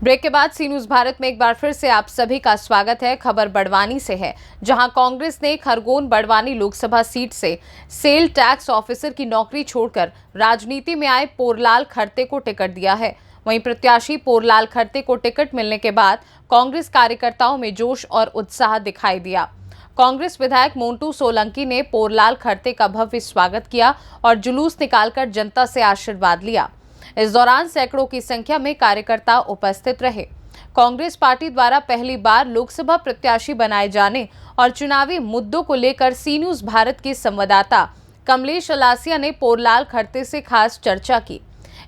Break के बाद सी news Bharat में एक बार फिर से आप सभी का स्वागत है। खबर बड़वानी से है, जहां कांग्रेस ने खरगोन बड़वानी लोकसभा सीट से सेल टैक्स ऑफिसर की नौकरी छोड़कर राजनीति में आए पोरलाल खरते को टिकट दिया है। वहीं प्रत्याशी पोरलाल खरते को टिकट मिलने के बाद कांग्रेस कार्यकर्ताओं में जोश और उत्साह दिखाई दिया। कांग्रेस विधायक मोंटू सोलंकी ने पोरलाल खरते का भव्य स्वागत किया और जुलूस निकालकर जनता से आशीर्वाद लिया। इस दौरान सैकड़ों की संख्या में कार्यकर्ता उपस्थित रहे। कांग्रेस पार्टी द्वारा पहली बार लोकसभा प्रत्याशी बनाए जाने और चुनावी मुद्दों को लेकर सी न्यूज भारत के संवाददाता कमलेश अलासिया ने पोरलाल खरते से खास चर्चा की।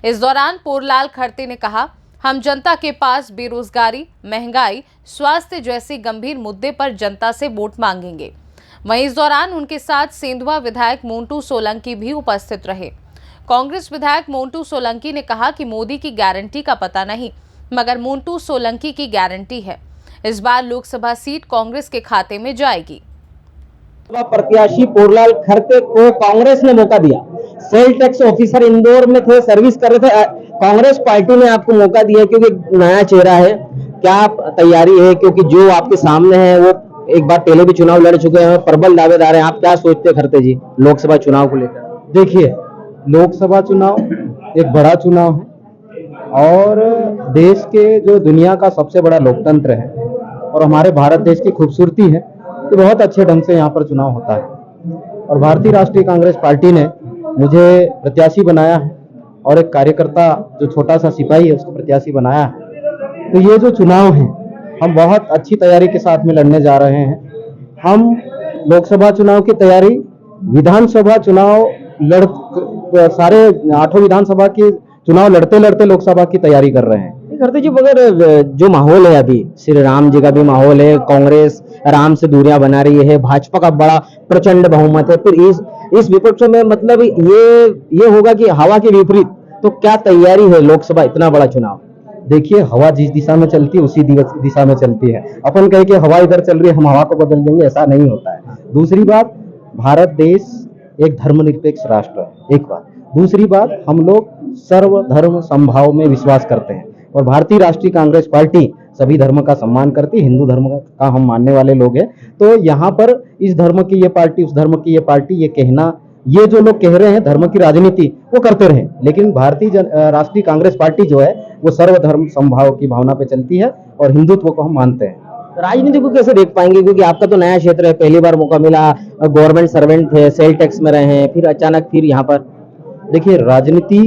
इस दौरान पोरलाल खरते ने कहा, हम जनता के पास बेरोजगारी, महंगाई, स्वास्थ्य जैसे गंभीर मुद्दे पर जनता से वोट मांगेंगे। वहीं इस दौरान उनके साथ सेंधवा विधायक मोंटू सोलंकी भी उपस्थित रहे। कांग्रेस विधायक मोंटू सोलंकी ने कहा कि मोदी की गारंटी का पता नहीं, मगर मोंटू सोलंकी की गारंटी है। इस बार लोकसभा सीट कांग्रेस के खाते में जाएगी। प्रत्याशी पोरलाल खरते को कांग्रेस ने मौका दिया। सेल टैक्स ऑफिसर इंदौर में थे, सर्विस कर रहे थे। कांग्रेस पार्टी ने आपको मौका दिया क्योंकि नया चेहरा है। क्या तैयारी है? क्योंकि जो आपके सामने है वो एक बार पहले भी चुनाव लड़ चुके हैं, प्रबल दावेदार हैं। आप क्या सोचते हैं खरते जी लोकसभा चुनाव को लेकर? देखिए, लोकसभा चुनाव एक बड़ा चुनाव है और देश के जो दुनिया का सबसे बड़ा लोकतंत्र है और हमारे भारत देश की खूबसूरती है कि बहुत अच्छे ढंग से यहाँ पर चुनाव होता है। और भारतीय राष्ट्रीय कांग्रेस पार्टी ने मुझे प्रत्याशी बनाया है और एक कार्यकर्ता जो छोटा सा सिपाही है उसको प्रत्याशी बनाया है। तो ये जो चुनाव है हम बहुत अच्छी तैयारी के साथ में लड़ने जा रहे हैं। हम लोकसभा चुनाव की तैयारी, विधानसभा चुनाव सारे 8 विधानसभा के चुनाव लड़ते लड़ते लोकसभा की तैयारी कर रहे हैं। खरते जी, मगर जो माहौल है अभी, श्री राम जी का भी माहौल है, कांग्रेस राम से दूरियां बना रही है, भाजपा का बड़ा प्रचंड बहुमत है, फिर इस विपक्ष में मतलब ये होगा कि हवा के विपरीत। तो क्या तैयारी है लोकसभा इतना बड़ा चुनाव? देखिए, हवा जिस दिशा में चलती है उसी दिशा में चलती है। अपन कहे कि हवा इधर चल रही है हम हवा को बदल देंगे, ऐसा नहीं होता है। दूसरी बात, भारत देश एक धर्मनिरपेक्ष राष्ट्र है, एक बात। दूसरी बात, हम लोग सर्वधर्म समभाव में विश्वास करते हैं और भारतीय राष्ट्रीय कांग्रेस पार्टी सभी धर्म का सम्मान करती है। हिंदू धर्म का हम मानने वाले लोग हैं। तो यहाँ पर इस धर्म की ये पार्टी, उस धर्म की ये पार्टी, ये कहना, ये जो लोग कह रहे हैं धर्म की राजनीति, वो करते रहे। लेकिन भारतीय राष्ट्रीय कांग्रेस पार्टी जो है वो सर्वधर्म समभाव की भावना पे चलती है और हिंदुत्व को हम मानते हैं। राजनीति को कैसे देख पाएंगे? क्योंकि आपका तो नया क्षेत्र है, पहली बार मौका मिला, गवर्नमेंट सर्वेंट थे, सेल टैक्स में रहे हैं, फिर अचानक फिर यहाँ पर। देखिए, राजनीति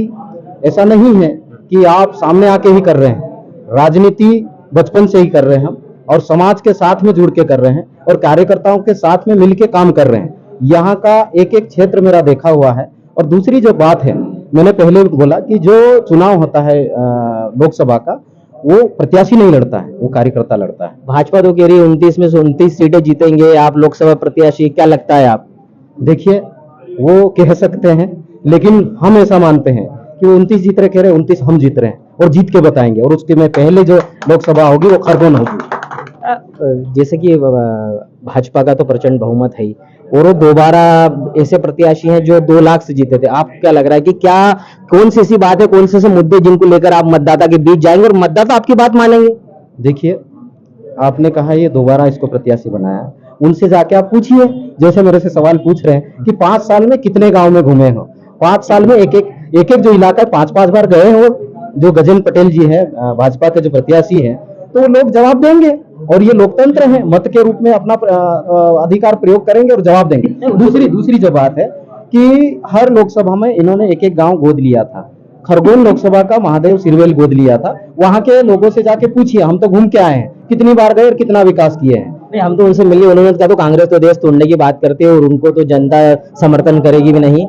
ऐसा नहीं है कि आप सामने आके ही कर रहे हैं। राजनीति बचपन से ही कर रहे हैं हम, और समाज के साथ में जुड़ के कर रहे हैं और कार्यकर्ताओं के साथ में मिलके काम कर रहे हैं। यहाँ का एक एक क्षेत्र मेरा देखा हुआ है। और दूसरी जो बात है, मैंने पहले बोला कि जो चुनाव होता है लोकसभा का, वो प्रत्याशी नहीं लड़ता है, वो कार्यकर्ता लड़ता है। भाजपा तो कह रही है 29 में से 29 सीटें जीतेंगे, आप लोकसभा प्रत्याशी, क्या लगता है आप? देखिए, वो कह सकते हैं, लेकिन हम ऐसा मानते हैं कि वो 29 जीत रहे, कह रहे 29 हम जीत रहे हैं और जीत के बताएंगे। और उसके में पहले जो लोकसभा होगी वो खरगोन होगी। जैसे कि भाजपा का तो प्रचंड बहुमत है ही, और दोबारा ऐसे प्रत्याशी हैं जो 2 लाख से जीते थे। आप क्या लग रहा है कि क्या कौन सी ऐसी बात है, कौन से मुद्दे जिनको लेकर आप मतदाता के बीच जाएंगे और मतदाता आपकी बात मानेंगे? देखिए, आपने कहा ये दोबारा इसको प्रत्याशी बनाया, उनसे जाके आप पूछिए, जैसे मेरे से सवाल पूछ रहे हैं कि 5 साल में कितने गांव में घूमे हो। 5 साल में एक एक जो इलाका 5-5 बार गए हो। जो गजेंद्र पटेल जी है, भाजपा के जो प्रत्याशी हैं, तो वो लोग जवाब देंगे और ये लोकतंत्र है, मत के रूप में अपना अधिकार प्रयोग करेंगे और जवाब देंगे। दूसरी जो बात है कि हर लोकसभा में इन्होंने एक एक गांव गोद लिया था। खरगोन लोकसभा का महादेव सिरवेल गोद लिया था। वहां के लोगों से जाके पूछिए, हम तो घूम के आए हैं, कितनी बार गए और कितना विकास किए हैं। नहीं, हम तो उनसे मिले, उन्होंने कहा तो कांग्रेस तो देश तोड़ने की बात करती है और उनको तो जनता समर्थन करेगी भी नहीं।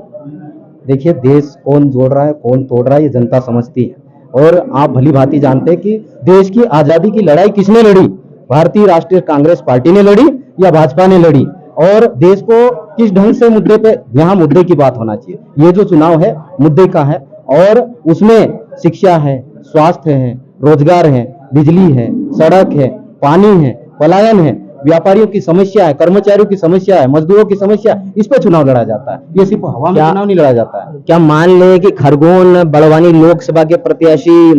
देखिए, देश कौन जोड़ रहा है कौन तोड़ रहा है ये जनता समझती है। और आप भली भांति जानते हैं कि देश की आजादी की लड़ाई किसने लड़ी? भारतीय राष्ट्रीय कांग्रेस पार्टी ने लड़ी या भाजपा ने लड़ी? और देश को किस ढंग से मुद्दे पे, यहाँ मुद्दे की बात होना चाहिए। ये जो चुनाव है मुद्दे का है और उसमें शिक्षा है, स्वास्थ्य है, रोजगार है, बिजली है, सड़क है, पानी है, पलायन है, व्यापारियों की समस्या है, कर्मचारियों की समस्या है, मजदूरों की समस्या है। इस पे चुनाव लड़ा जाता है, ये सिर्फ हवा में चुनाव नहीं लड़ा जाता है। क्या मान ले कि खरगोन बड़वानी लोकसभा के प्रत्याशी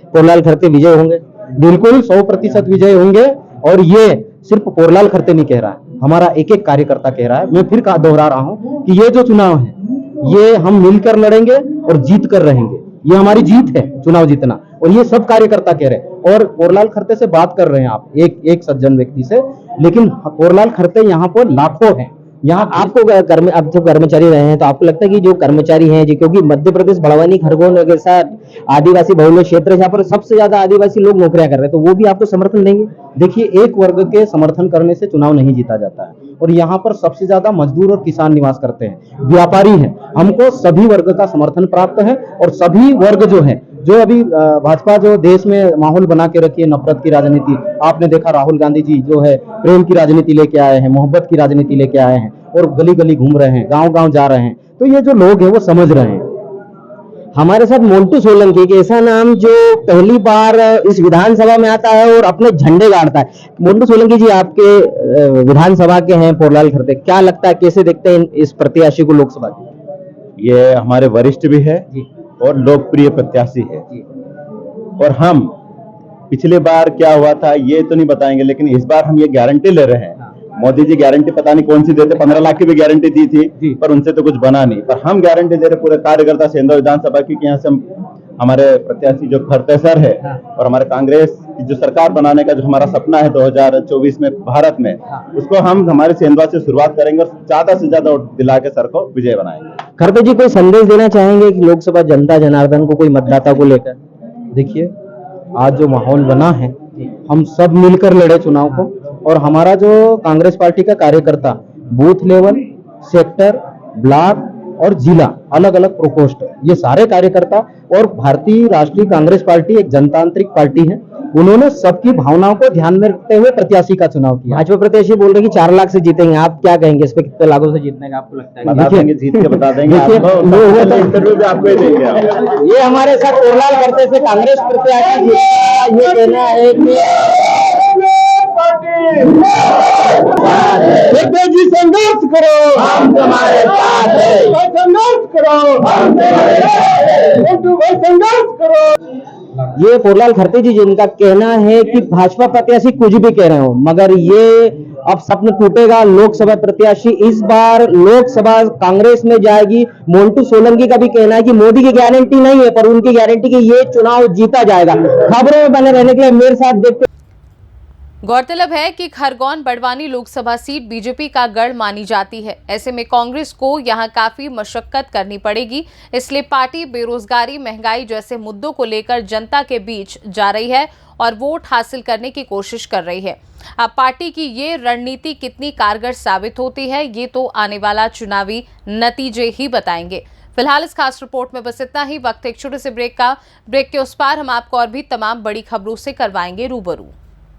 पोरलाल खरते विजय होंगे? बिल्कुल 100% विजय होंगे। और ये सिर्फ पोरलाल खरते नहीं कह रहा है, हमारा एक एक कार्यकर्ता कह रहा है। मैं फिर दोहरा रहा हूं कि ये जो चुनाव है ये हम मिलकर लड़ेंगे और जीत कर रहेंगे। ये हमारी जीत है, चुनाव जीतना। और ये सब कार्यकर्ता कह रहे हैं। और पोरलाल खरते से बात कर रहे हैं आप, एक एक सज्जन व्यक्ति से, लेकिन पोरलाल खरते यहाँ पर लाखों हैं। यहाँ आपको अब तो कर्मचारी रहे हैं, तो आपको लगता है कि जो कर्मचारी हैं जी, क्योंकि मध्य प्रदेश बड़वानी खरगोन वगैरह आदिवासी बहुल क्षेत्र है जहाँ पर सबसे ज्यादा आदिवासी लोग नौकरियां कर रहे हैं, तो वो भी आपको समर्थन देंगे? देखिए, एक वर्ग के समर्थन करने से चुनाव नहीं जीता जाता है। और यहाँ पर सबसे ज्यादा मजदूर और किसान निवास करते हैं, व्यापारी हैं। हमको सभी वर्ग का समर्थन प्राप्त है। और सभी वर्ग जो है, जो अभी भाजपा जो देश में माहौल बना के रखी है, नफरत की राजनीति, आपने देखा राहुल गांधी जी जो है प्रेम की राजनीति लेके आए हैं, मोहब्बत की राजनीति लेके आए हैं और गली गली घूम रहे हैं, गांव गांव जा रहे हैं। तो ये जो लोग हैं वो समझ रहे हैं। हमारे साथ मोन्टू सोलंकी, एक ऐसा नाम जो पहली बार इस विधानसभा में आता है और अपने झंडे गाड़ता है। मोन्टू सोलंकी जी, आपके विधानसभा के हैं पोरलाल खरते, क्या लगता है, कैसे देखते हैं इस प्रत्याशी को लोकसभा की? ये हमारे वरिष्ठ भी है और लोकप्रिय प्रत्याशी है। और हम पिछले बार क्या हुआ था ये तो नहीं बताएंगे, लेकिन इस बार हम ये गारंटी ले रहे हैं। मोदी जी गारंटी पता नहीं कौन सी देते, 15 लाख की भी गारंटी दी थी, पर उनसे तो कुछ बना नहीं। पर हम गारंटी दे रहे पूरे कार्यकर्ता सेंधा विधानसभा की, यहाँ से हमारे प्रत्याशी जो खरते सर है और हमारे कांग्रेस की जो सरकार बनाने का जो हमारा सपना है 2024 में भारत में, उसको हम हमारे सेंधवा से शुरुआत करेंगे और ज्यादा से ज्यादा वोट दिला के सर को विजय बनाएंगे। खरते जी, कोई संदेश देना चाहेंगे कि लोकसभा जनता जनार्दन को, कोई मतदाता को लेकर? देखिए, आज जो माहौल बना है, हम सब मिलकर लड़े चुनाव को। और हमारा जो कांग्रेस पार्टी का कार्यकर्ता बूथ लेवल, सेक्टर, ब्लॉक और जिला, अलग अलग प्रकोष्ठ, ये सारे कार्यकर्ता और भारतीय राष्ट्रीय कांग्रेस पार्टी एक जनतांत्रिक पार्टी है, उन्होंने सबकी भावनाओं को ध्यान में रखते हुए प्रत्याशी का चुनाव किया। भाजपा प्रत्याशी बोल रहे कि 4 लाख से जीतेंगे, आप क्या कहेंगे इस पे? कितने लाखों से जीतने का आपको लगता है? बता देंगे, जीत के बता देंगे। इंटरव्यू भी आपको ही देंगे। ये हमारे साथ पोरलाल खरते से कांग्रेस प्रत्याशी ये कहना है कि जी संघर्ष करो, हम तुम्हारे साथ हैं, संघर्ष करो, संघर्ष करो। ये पोरलाल खरते जी, जिनका कहना है कि भाजपा प्रत्याशी कुछ भी कह रहे हो, मगर ये अब सपना टूटेगा। लोकसभा प्रत्याशी इस बार लोकसभा कांग्रेस में जाएगी। मोन्टू सोलंकी का भी कहना है कि मोदी की गारंटी नहीं है, पर उनकी गारंटी कि ये चुनाव जीता जाएगा। खबरों में बने रहने के लिए मेरे साथ देखते। गौरतलब है कि खरगोन बड़वानी लोकसभा सीट बीजेपी का गढ़ मानी जाती है। ऐसे में कांग्रेस को यहां काफी मशक्कत करनी पड़ेगी, इसलिए पार्टी बेरोजगारी, महंगाई जैसे मुद्दों को लेकर जनता के बीच जा रही है और वोट हासिल करने की कोशिश कर रही है। अब पार्टी की ये रणनीति कितनी कारगर साबित होती है, ये तो आने वाला चुनावी नतीजे ही बताएंगे। फिलहाल इस खास रिपोर्ट में बस इतना ही। वक्त एक छोटे से ब्रेक का। ब्रेक के उस पार हम आपको और भी तमाम बड़ी खबरों से करवाएंगे रूबरू।